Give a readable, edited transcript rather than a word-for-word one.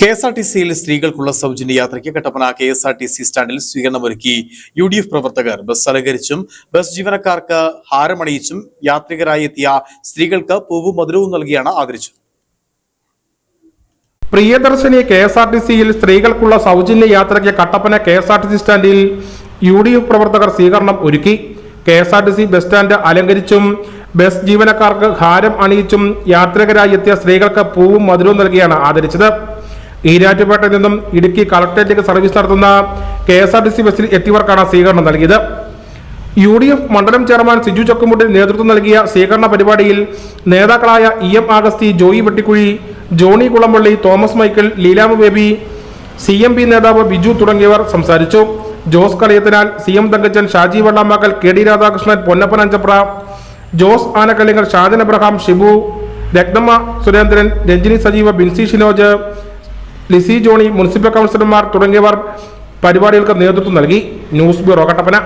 KSRTC സ്ത്രീകൾക്കുള്ള സൗജന്യ യാത്രയ്ക്ക് Kattappana KSRTC സ്റ്റാൻഡിൽ സ്വീകരണമൊരുക്കി UDF പ്രവർത്തകർ ബസ് അലങ്കരിച്ചും ബസ് ജീവനക്കാർക്ക് ഹാരമണിയിച്ചും യാത്രികരായി എത്തിയ സ്ത്രീകൾക്ക് പൂവും മധുരവും നൽകിയാണ് ആദരിച്ചത്. പ്രിയദർശിനി KSRTCയിൽ സ്ത്രീകൾക്കുള്ള സൗജന്യ യാത്രയ്ക്ക് കട്ടപ്പന KSRTC സ്റ്റാൻഡിൽ UDF പ്രവർത്തകർ സ്വീകരണം ഒരുക്കി. KSRTC ബസ് സ്റ്റാൻഡ് അലങ്കരിച്ചും ബസ് ജീവനക്കാർക്ക് ഹാരം അണിയിച്ചും യാത്രികരായി എത്തിയ സ്ത്രീകൾക്ക് പൂവും മധുരവും നൽകിയാണ് ആദരിച്ചത്. ഈരാറ്റുപേട്ടയിൽ നിന്നും ഇടുക്കി കളക്ടറേറ്റിലേക്ക് സർവീസ് നടത്തുന്ന KSRTC ബസ്സിൽ എത്തിയവർക്കാണ് സ്വീകരണം നൽകിയത്. UDF മണ്ഡലം ചെയർമാൻ സിജു ചക്കുമുട്ടിൽ നേതൃത്വം നൽകിയ സ്വീകരണ പരിപാടിയിൽ നേതാക്കളായ EM ആഗസ്തി, ജോയി വെട്ടിക്കുഴി, ജോണി കുളമ്പള്ളി, തോമസ് മൈക്കിൾ, ലീലാമ ബേബി, CMP നേതാവ് ബിജു തുടങ്ങിയവർ സംസാരിച്ചു. Jose Kaliyathinal, CM Thankachan, Shaji Vellamakkal, KD Radhakrishnan, Ponnappan Anchapra, Jose Anakkallingal, Shajan Abraham, Shibu, Rathnamma Surendran, Ranjini Sajeev, Binsy Shinoj, Lissy Johny, municipal കൗൺസിലർമാർ തുടങ്ങിയവർ പരിപാടികൾക്ക് നേതൃത്വം നൽകി. News bureau, Kattappana.